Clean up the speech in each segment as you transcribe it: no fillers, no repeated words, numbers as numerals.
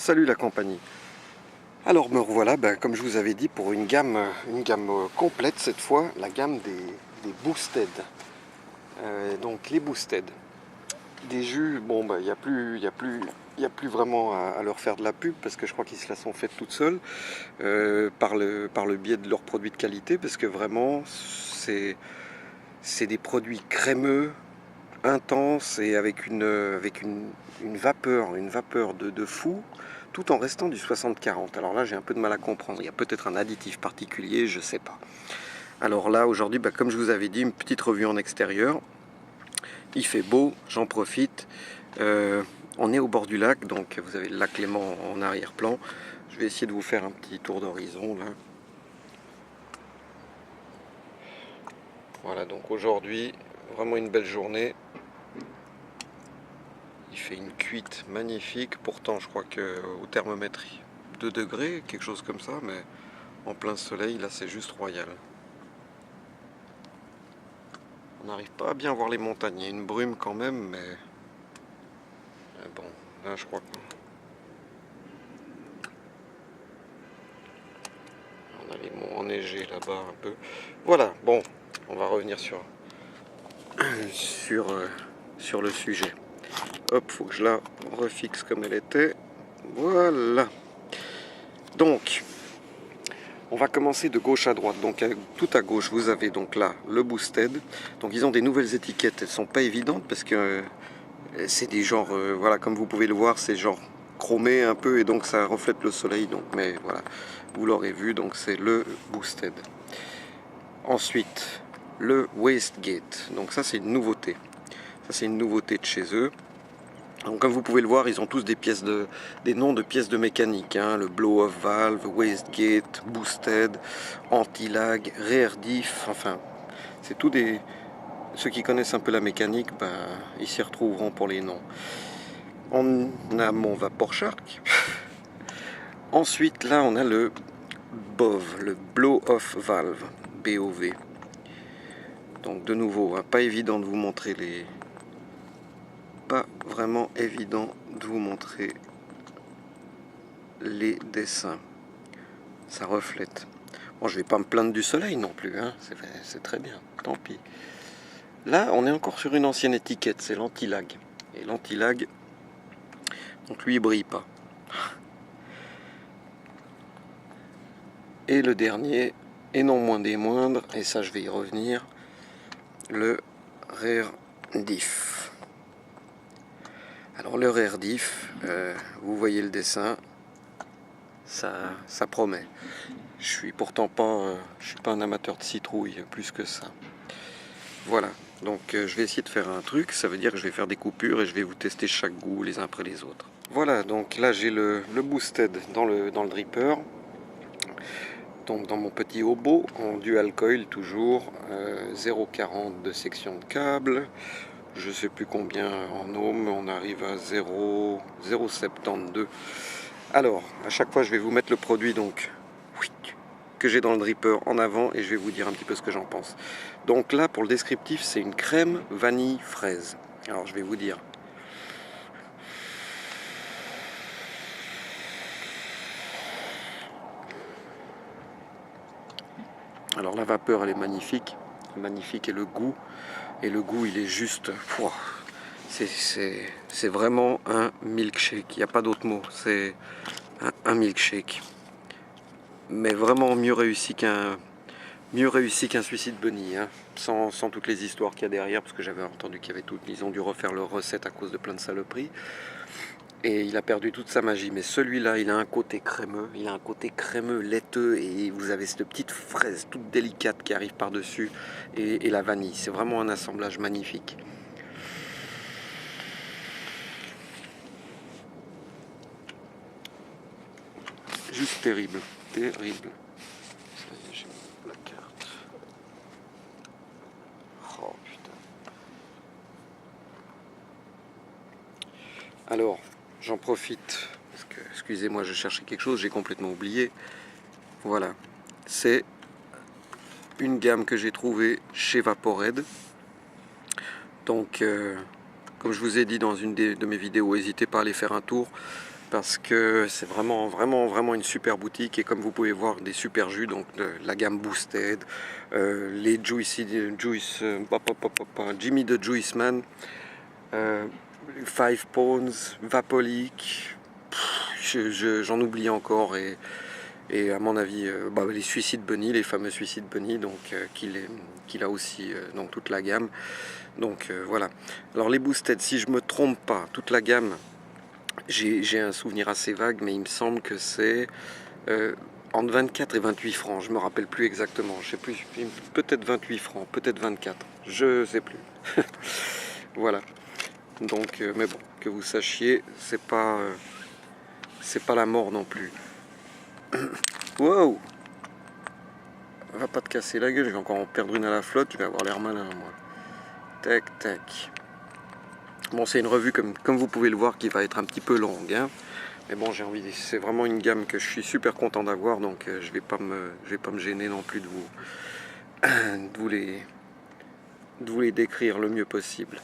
Salut la compagnie. Alors me revoilà, comme je vous avais dit, pour une gamme complète cette fois, la gamme des Boosted. Donc les Boosted. Des jus, bon il n'y a plus vraiment à leur faire de la pub parce que je crois qu'ils se la sont faites toutes seules par le biais de leurs produits de qualité, parce que vraiment c'est des produits crémeux, intenses et avec une vapeur de fou, tout en restant du 60-40. Alors là j'ai un peu de mal à comprendre, il y a peut-être un additif particulier, je sais pas. Alors là aujourd'hui, comme je vous avais dit, une petite revue en extérieur. Il fait beau, j'en profite. On est au bord du lac, donc vous avez le lac Léman en arrière-plan. Je vais essayer de vous faire un petit tour d'horizon là. Voilà, donc aujourd'hui, vraiment une belle journée. Il fait une cuite magnifique, pourtant je crois qu'au thermomètre 2 degrés, quelque chose comme ça, mais en plein soleil, là c'est juste royal. On n'arrive pas à bien voir les montagnes, il y a une brume quand même, mais bon, là je crois qu'on a les monts enneigés là-bas un peu. Voilà, bon, on va revenir sur le sujet. Hop, faut que je la refixe comme elle était. Voilà. Donc, on va commencer de gauche à droite. Donc, tout à gauche, vous avez donc là le Boosted. Donc, ils ont des nouvelles étiquettes. Elles sont pas évidentes parce que c'est des genres, voilà, comme vous pouvez le voir, c'est genre chromé un peu et donc ça reflète le soleil. Donc, mais voilà, vous l'aurez vu. Donc, c'est le Boosted. Ensuite, le Wastegate. Donc, ça, c'est une nouveauté. Ça, c'est une nouveauté de chez eux. Donc, comme vous pouvez le voir, ils ont tous des noms de pièces de mécanique, hein. Le blow-off valve, wastegate, boosted, anti-lag, rear diff, enfin, c'est tout des... Ceux qui connaissent un peu la mécanique, ils s'y retrouveront pour les noms. On a mon Vapor Shark. Ensuite, là, on a le BOV, le blow-off valve, BOV. Donc, de nouveau, hein, pas évident de vous montrer les... Pas vraiment évident de vous montrer les dessins. Ça reflète. Bon, je vais pas me plaindre du soleil non plus, hein. C'est très bien, tant pis. Là, on est encore sur une ancienne étiquette, c'est l'anti-lag. Et l'anti-lag, donc lui, il brille pas. Et le dernier, et non moins des moindres, et ça je vais y revenir, le rear diff. Alors le rear diff, vous voyez le dessin, ça promet. Je suis pourtant pas, je suis pas un amateur de citrouille, plus que ça. Voilà, donc je vais essayer de faire un truc, ça veut dire que je vais faire des coupures et je vais vous tester chaque goût les uns après les autres. Voilà, donc là j'ai le Boosted dans le dripper. Donc dans mon petit hobo en dual coil toujours, 0,40 de section de câble, je sais plus combien en ohm, on arrive à 0,72. Alors à chaque fois je vais vous mettre le produit donc que j'ai dans le dripper en avant et je vais vous dire un petit peu ce que j'en pense. Donc là pour le descriptif c'est une crème vanille fraise. Alors je vais vous dire. Alors la vapeur elle est magnifique et le goût il est juste, c'est vraiment un milkshake, il n'y a pas d'autre mot, c'est un milkshake, mais vraiment mieux réussi qu'un suicide bunny, hein. Sans toutes les histoires qu'il y a derrière, parce que j'avais entendu qu'il y avait tout, ils ont dû refaire leur recette à cause de plein de saloperies. Et il a perdu toute sa magie. Mais celui-là, il a un côté crémeux. Il a un côté crémeux, laiteux. Et vous avez cette petite fraise toute délicate qui arrive par-dessus. Et la vanille. C'est vraiment un assemblage magnifique. Juste terrible. Terrible. Ça y est, j'ai mis la carte. Oh putain. Alors, j'en profite. Parce que, excusez-moi, je cherchais quelque chose. J'ai complètement oublié. Voilà. C'est une gamme que j'ai trouvée chez Vapored. Donc, comme je vous ai dit dans une de mes vidéos, n'hésitez pas à aller faire un tour parce que c'est vraiment une super boutique, et comme vous pouvez voir, des super jus, donc la gamme Boosted, les Jimmy the Juice Man, Five Pounds, Vapolique, j'en oublie encore, et à mon avis, les Suicide Bunny, les fameux Suicide Bunny, donc qu'il a aussi dans toute la gamme. Donc voilà. Alors les Boosted, si je me trompe pas, toute la gamme, j'ai un souvenir assez vague, mais il me semble que c'est entre 24 et 28 francs. Je me rappelle plus exactement. Je sais plus, peut-être 28 francs, peut-être 24. Je sais plus. Voilà. Donc, mais bon, que vous sachiez, c'est pas la mort non plus. Wow! Va pas te casser la gueule, je vais encore en perdre une à la flotte, tu vas avoir l'air malin, moi. Tac, tac. Bon, c'est une revue, comme vous pouvez le voir, qui va être un petit peu longue, hein. Mais bon, j'ai envie, c'est vraiment une gamme que je suis super content d'avoir, donc je vais pas me gêner non plus de vous les décrire le mieux possible.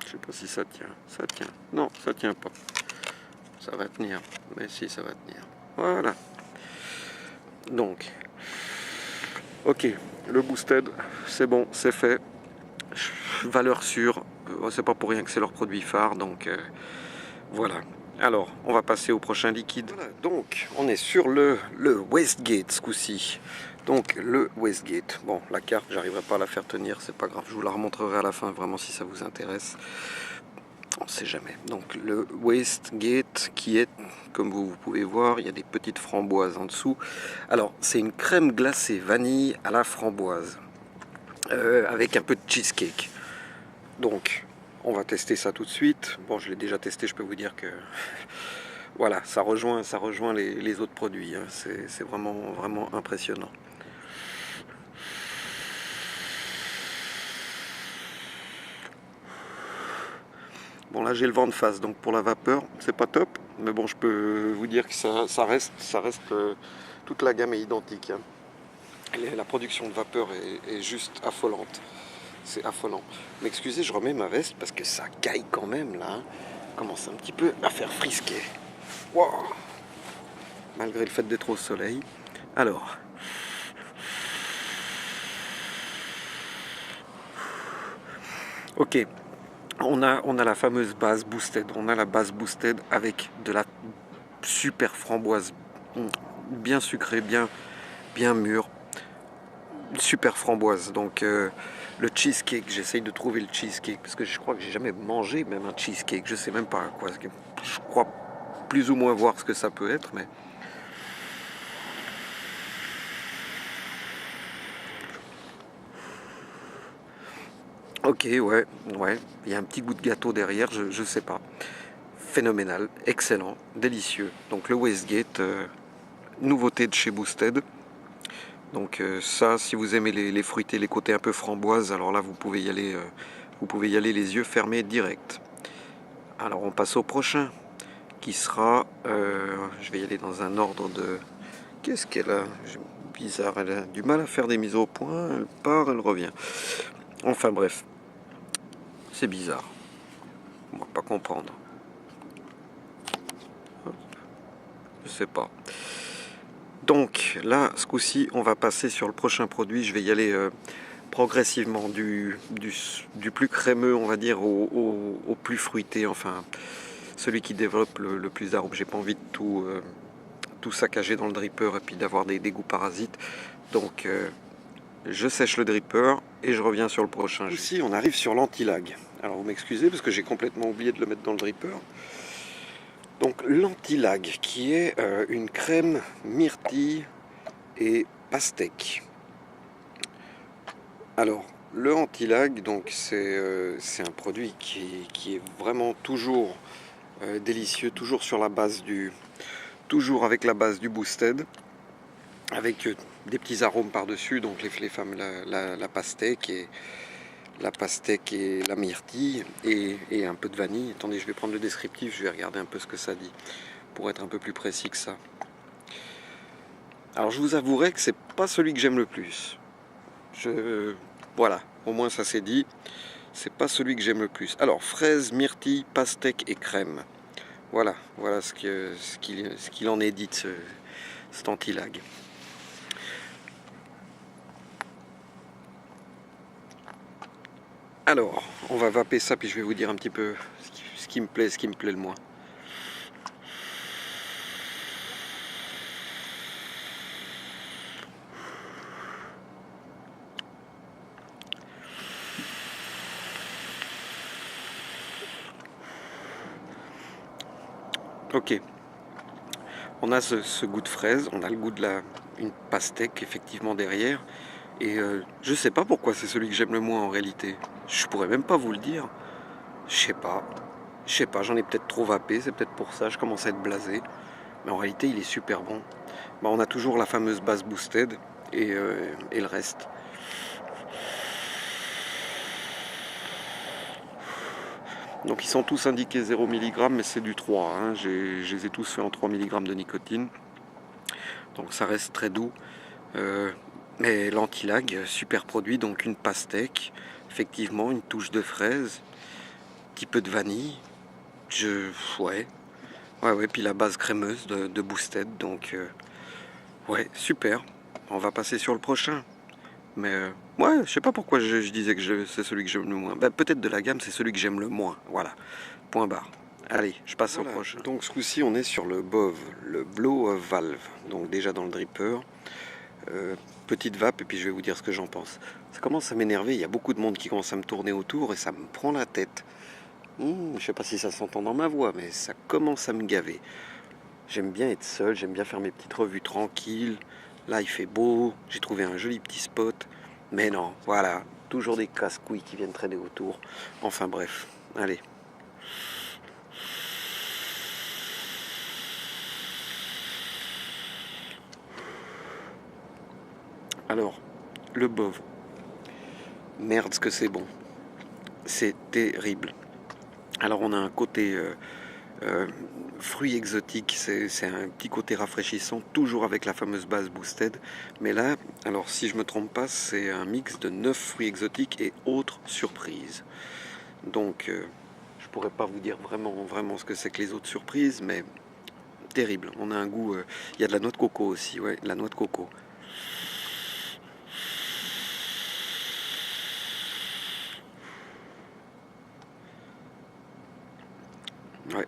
Je sais pas si ça tient. Ça tient. Non, ça tient pas. Ça va tenir. Mais si, ça va tenir. Voilà. Donc, ok, le Boosted, c'est bon, c'est fait. Valeur sûre. C'est pas pour rien que c'est leur produit phare, donc voilà. Alors, on va passer au prochain liquide. Voilà, donc, on est sur le Westgate ce coup-ci. Donc, le Westgate. Bon, la carte, j'arriverai pas à la faire tenir, c'est pas grave. Je vous la remontrerai à la fin, vraiment, si ça vous intéresse. On sait jamais. Donc, le Westgate qui est, comme vous pouvez voir, il y a des petites framboises en dessous. Alors, c'est une crème glacée vanille à la framboise. Avec un peu de cheesecake. Donc, on va tester ça tout de suite. Bon, je l'ai déjà testé, je peux vous dire que voilà, ça rejoint les autres produits, hein. C'est vraiment impressionnant. Bon, là j'ai le vent de face, donc pour la vapeur, c'est pas top, mais bon, je peux vous dire que ça reste toute la gamme est identique, hein. La production de vapeur est juste affolante. C'est affolant. M'excusez, je remets ma veste parce que ça caille quand même là, hein. Commence un petit peu à faire frisquer. Wow. Malgré le fait d'être au soleil. Alors. Ok. On a la fameuse base Boosted. On a la base Boosted avec de la super framboise bien sucrée, bien mûre. Super framboise. Donc le cheesecake, j'essaye de trouver le cheesecake parce que je crois que j'ai jamais mangé même un cheesecake. Je sais même pas quoi. Je crois plus ou moins voir ce que ça peut être, mais ok, ouais, il y a un petit goût de gâteau derrière, je sais pas. Phénoménal, excellent, délicieux. Donc le Westgate, nouveauté de chez Boosted. Donc ça, si vous aimez les fruités, les côtés un peu framboise, alors là vous pouvez y aller les yeux fermés direct. Alors on passe au prochain, qui sera, je vais y aller dans un ordre de, qu'est-ce qu'elle a? Bizarre, elle a du mal à faire des mises au point, elle part, elle revient. Enfin bref, c'est bizarre, on va pas comprendre. Je sais pas. Donc là, ce coup-ci, on va passer sur le prochain produit. Je vais y aller progressivement du plus crémeux, on va dire, au plus fruité. Enfin, celui qui développe le plus d'arômes. J'ai pas envie de tout saccager dans le dripper et puis d'avoir des goûts parasites. Donc, je sèche le dripper et je reviens sur le prochain. Ici, on arrive sur l'anti-lag. Alors, vous m'excusez parce que j'ai complètement oublié de le mettre dans le dripper. Donc l'anti-lag qui est une crème myrtille et pastèque. Alors le anti-lag, donc c'est un produit qui est vraiment toujours délicieux, toujours avec la base du Boosted, avec des petits arômes par-dessus, donc les femmes la pastèque et la myrtille et un peu de vanille. Attendez, je vais prendre le descriptif, je vais regarder un peu ce que ça dit pour être un peu plus précis que ça. Alors je vous avouerai que c'est pas celui que j'aime le plus. Voilà, au moins ça c'est dit. C'est pas celui que j'aime le plus. Alors, fraise, myrtille, pastèque et crème. Voilà, voilà ce qu'il en est dit de cet antilag. Alors, on va vaper ça, puis je vais vous dire un petit peu ce qui me plaît, ce qui me plaît le moins. Ok, on a ce goût de fraise, on a le goût de une pastèque effectivement derrière, et je sais pas pourquoi c'est celui que j'aime le moins en réalité. Je pourrais même pas vous le dire. Je sais pas, j'en ai peut-être trop vapé, c'est peut-être pour ça, je commence à être blasé. Mais en réalité, il est super bon. Bah, on a toujours la fameuse base boosted et le reste. Donc ils sont tous indiqués 0 mg, mais c'est du 3. Hein. Je les ai tous fait en 3 mg de nicotine. Donc ça reste très doux. Mais l'antilag, super produit, donc une pastèque, effectivement, une touche de fraise, un petit peu de vanille. Ouais, puis la base crémeuse de Boosted, donc ouais, super. On va passer sur le prochain. Mais ouais, je sais pas pourquoi je disais que c'est celui que j'aime le moins. Bah, peut-être de la gamme, c'est celui que j'aime le moins. Voilà, point barre. Allez, je passe au prochain. Donc ce coup-ci, on est sur le BOV, le Blow Valve. Donc déjà dans le dripper. Petite vape, et puis je vais vous dire ce que j'en pense. Ça commence à m'énerver, il y a beaucoup de monde qui commence à me tourner autour et ça me prend la tête. Je sais pas si ça s'entend dans ma voix, mais ça commence à me gaver. J'aime bien être seul, j'aime bien faire mes petites revues tranquilles. Là, il fait beau, j'ai trouvé un joli petit spot. Mais non, voilà, toujours des casse-couilles qui viennent traîner autour. Enfin bref, allez. Alors, le BOV. Merde, ce que c'est bon. C'est terrible. Alors, on a un côté fruits exotiques, c'est un petit côté rafraîchissant, toujours avec la fameuse base boosted. Mais là, alors si je me trompe pas, c'est un mix de 9 fruits exotiques et autres surprises. Donc, je pourrais pas vous dire vraiment ce que c'est que les autres surprises, mais terrible. On a un goût, il y a de la noix de coco aussi, ouais, de la noix de coco. Ouais.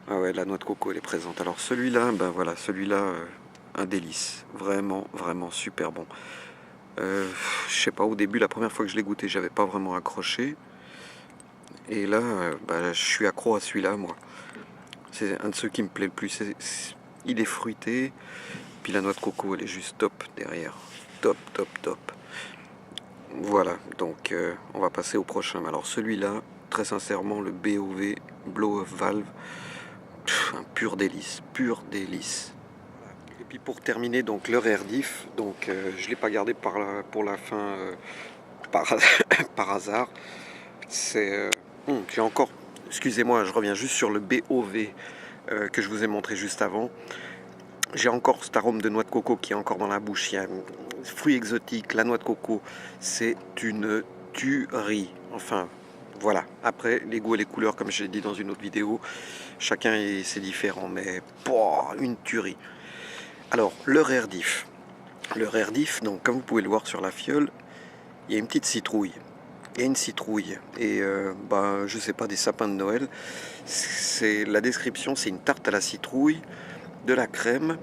Ah ouais, la noix de coco elle est présente. Alors celui-là, ben voilà, celui-là, un délice. Vraiment super bon. Je sais pas, au début, la première fois que je l'ai goûté, j'avais pas vraiment accroché. Et là, bah, je suis accro à celui-là, moi. C'est un de ceux qui me plaît le plus. Il est fruité, puis la noix de coco, elle est juste top derrière. Top. Voilà, donc on va passer au prochain. Alors celui-là, très sincèrement, le BOV, Blow Off Valve, un pur délice. Et puis pour terminer, donc le Rare Diff, donc je l'ai pas gardé pour la fin par hasard. C'est j'ai encore, excusez-moi, je reviens juste sur le BOV que je vous ai montré juste avant. J'ai encore cet arôme de noix de coco qui est encore dans la bouche. Il y a fruits exotiques, la noix de coco, c'est une tuerie. Enfin, voilà. Après, les goûts et les couleurs, comme j'ai dit dans une autre vidéo, chacun c'est différent, mais une tuerie. Alors, le Rare Diff. Le Rare Diff, donc, comme vous pouvez le voir sur la fiole, il y a une petite citrouille. Il y a une citrouille et je sais pas, des sapins de Noël. C'est la description, c'est une tarte à la citrouille, de la crème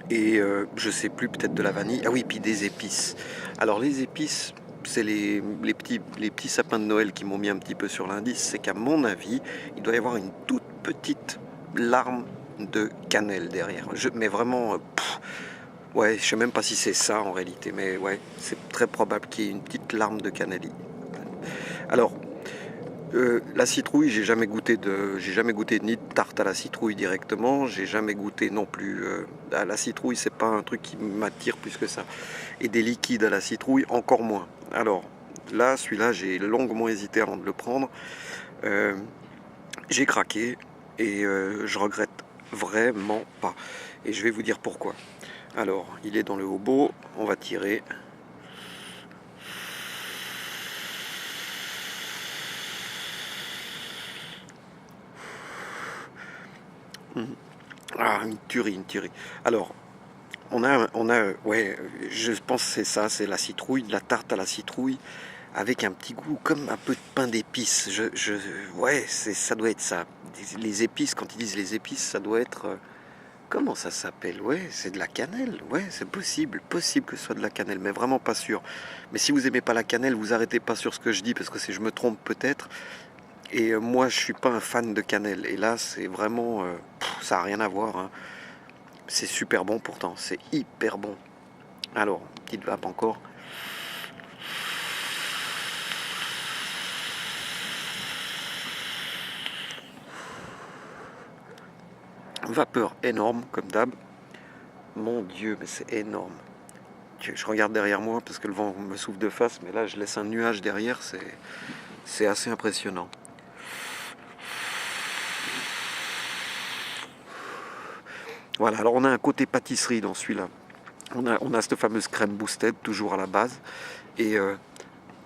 et je sais plus, peut-être de la vanille. Ah oui, puis des épices. Alors les épices, c'est les petits sapins de Noël qui m'ont mis un petit peu sur l'indice. C'est qu'à mon avis, il doit y avoir une toute petite larme de cannelle derrière. Mais vraiment, ouais, je sais même pas si c'est ça en réalité, mais ouais, c'est très probable qu'il y ait une petite larme de cannelle. Alors, la citrouille, j'ai jamais goûté ni de tarte à la citrouille directement, j'ai jamais goûté non plus à la citrouille, c'est pas un truc qui m'attire plus que ça. Et des liquides à la citrouille, encore moins. Alors, là, celui-là, j'ai longuement hésité avant de le prendre. J'ai craqué et je regrette vraiment pas. Et je vais vous dire pourquoi. Alors, il est dans le hobo, on va tirer. Ah, une tuerie, une tuerie. Alors, ouais, je pense que c'est ça, c'est la citrouille, de la tarte à la citrouille, avec un petit goût comme un peu de pain d'épices. Ouais, ça doit être ça. Les épices, quand ils disent les épices, ça doit être, comment ça s'appelle? Ouais, c'est de la cannelle. Ouais, c'est possible que ce soit de la cannelle, mais vraiment pas sûr. Mais si vous aimez pas la cannelle, vous arrêtez pas sur ce que je dis, parce que je me trompe peut-être. Et moi, je suis pas un fan de cannelle. Et là, c'est vraiment, ça a rien à voir, hein. C'est super bon pourtant, c'est hyper bon. Alors, petite vape encore. Vapeur énorme, comme d'hab. Mon Dieu, mais c'est énorme. Je regarde derrière moi parce que le vent me souffle de face, mais là, je laisse un nuage derrière, c'est assez impressionnant. Voilà, alors on a un côté pâtisserie dans celui-là. On a cette fameuse crème boosted, toujours à la base, et de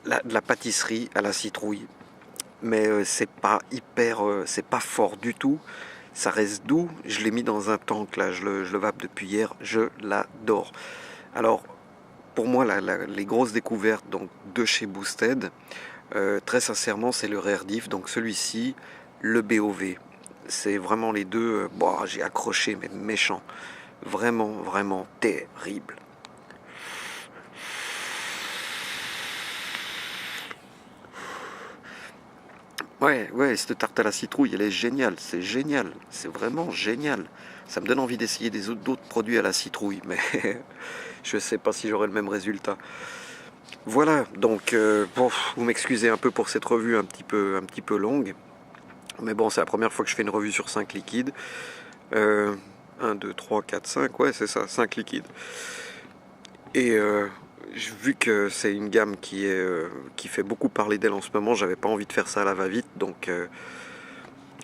la pâtisserie à la citrouille. Mais c'est pas hyper, c'est pas fort du tout. Ça reste doux. Je l'ai mis dans un tank là, je le vape depuis hier. Je l'adore. Alors, pour moi, les grosses découvertes donc, de chez Boosted, très sincèrement, c'est le Rare Diff. Donc celui-ci, le BOV. C'est vraiment les deux. J'ai accroché, mais méchant. Vraiment, vraiment terrible. Ouais, cette tarte à la citrouille, elle est géniale, c'est génial, c'est vraiment génial. Ça me donne envie d'essayer d'autres produits à la citrouille, mais je sais pas si j'aurai le même résultat. Voilà, donc bon, vous m'excusez un peu pour cette revue un petit peu longue, mais bon, c'est la première fois que je fais une revue sur 5 liquides. 1, 2, 3, 4, 5, ouais, c'est ça, 5 liquides. Et vu que c'est une gamme qui fait beaucoup parler d'elle en ce moment, j'avais pas envie de faire ça à la va-vite, donc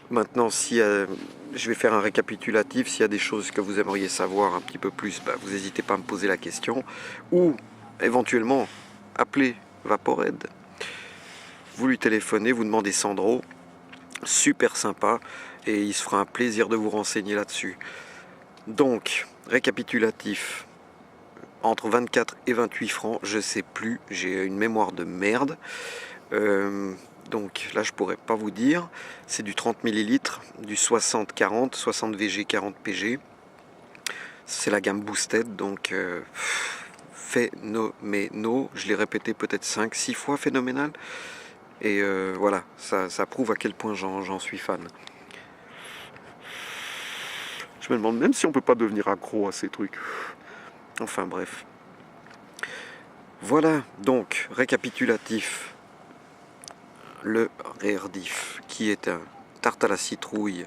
maintenant, si je vais faire un récapitulatif, s'il y a des choses que vous aimeriez savoir un petit peu plus, vous n'hésitez pas à me poser la question, ou éventuellement, appelez Vapored. Vous lui téléphonez, vous demandez Sandro, super sympa, et il se fera un plaisir de vous renseigner là-dessus. Donc, récapitulatif, entre 24 et 28 francs, je sais plus, j'ai une mémoire de merde. Donc là je pourrais pas vous dire, c'est du 30 ml, du 60-40, 60 VG, 40 PG. C'est la gamme Boosted, donc phénoménal. Je l'ai répété peut-être 5-6 fois, phénoménal. Et voilà, ça prouve à quel point j'en suis fan. Je me demande même si on peut pas devenir accro à ces trucs. Enfin bref. Voilà, donc, récapitulatif. Le Rare Diff, qui est un tarte à la citrouille,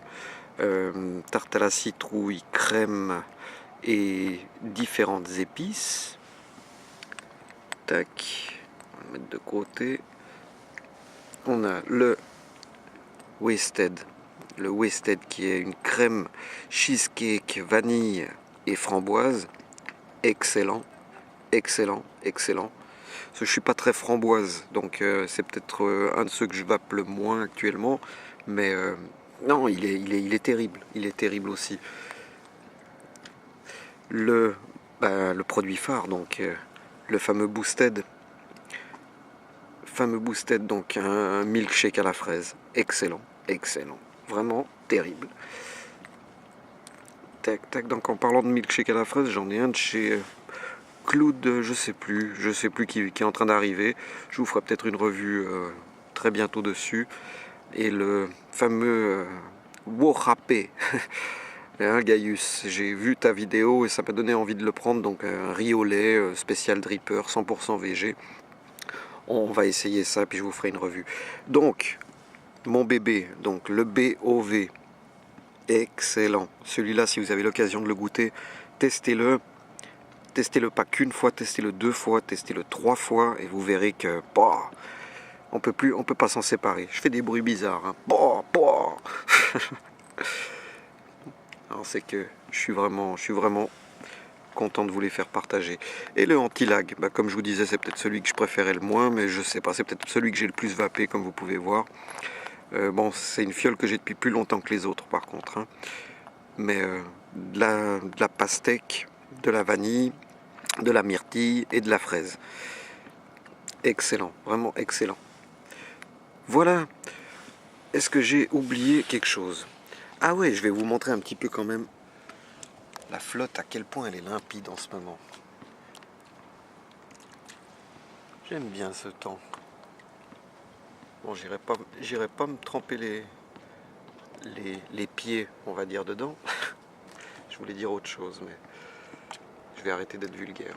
crème et différentes épices. Tac, on va le mettre de côté. On a le Wasted qui est une crème cheesecake, vanille et framboise. Excellent, excellent, excellent. Parce que je suis pas très framboise, donc c'est peut-être un de ceux que je vape le moins actuellement. Mais non, il est terrible. Il est terrible aussi. Le produit phare, donc le fameux Boosted. Donc un milkshake à la fraise. Excellent, excellent. Vraiment terrible. Tac, tac. Donc en parlant de milkshake à la fraise, j'en ai un de chez Claude, je sais plus qui est en train d'arriver. Je vous ferai peut-être une revue très bientôt dessus. Et le fameux Warapé, hein, Gaius, j'ai vu ta vidéo et ça m'a donné envie de le prendre. Donc un riz au lait spécial dripper 100% VG. On va essayer ça puis je vous ferai une revue. Donc mon bébé, donc le BOV, excellent. Celui-là, si vous avez l'occasion de le goûter, testez-le. Testez-le pas qu'une fois, testez-le 2 fois, testez-le 3 fois et vous verrez que on peut pas s'en séparer. Je fais des bruits bizarres, hein. Alors c'est que je suis vraiment content de vous les faire partager. Et le anti-lag, comme je vous disais, c'est peut-être celui que je préférais le moins, mais je sais pas, c'est peut-être celui que j'ai le plus vapé, comme vous pouvez voir. Bon, c'est une fiole que j'ai depuis plus longtemps que les autres, par contre, hein. Mais de la pastèque, de la vanille, de la myrtille et de la fraise. Excellent, vraiment excellent. Voilà. Est-ce que j'ai oublié quelque chose? Ah ouais, je vais vous montrer un petit peu quand même la flotte, à quel point elle est limpide en ce moment. J'aime bien ce temps. Bon, j'irai pas me tremper les pieds, on va dire, dedans. Je voulais dire autre chose, mais je vais arrêter d'être vulgaire.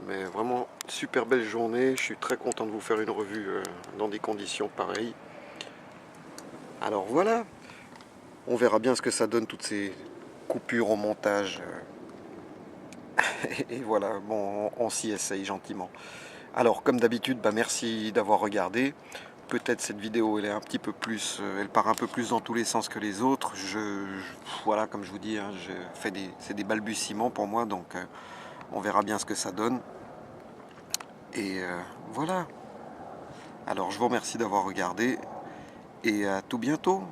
Mais vraiment, super belle journée. Je suis très content de vous faire une revue dans des conditions pareilles. Alors voilà, on verra bien ce que ça donne, toutes ces coupures au montage. Et voilà, bon, on s'y essaye gentiment. Alors, comme d'habitude, bah, merci d'avoir regardé. Peut-être cette vidéo, elle est un petit peu plus, elle part un peu plus dans tous les sens que les autres. Voilà, comme je vous dis, hein, c'est des balbutiements pour moi, donc on verra bien ce que ça donne. Et voilà. Alors, je vous remercie d'avoir regardé et à tout bientôt.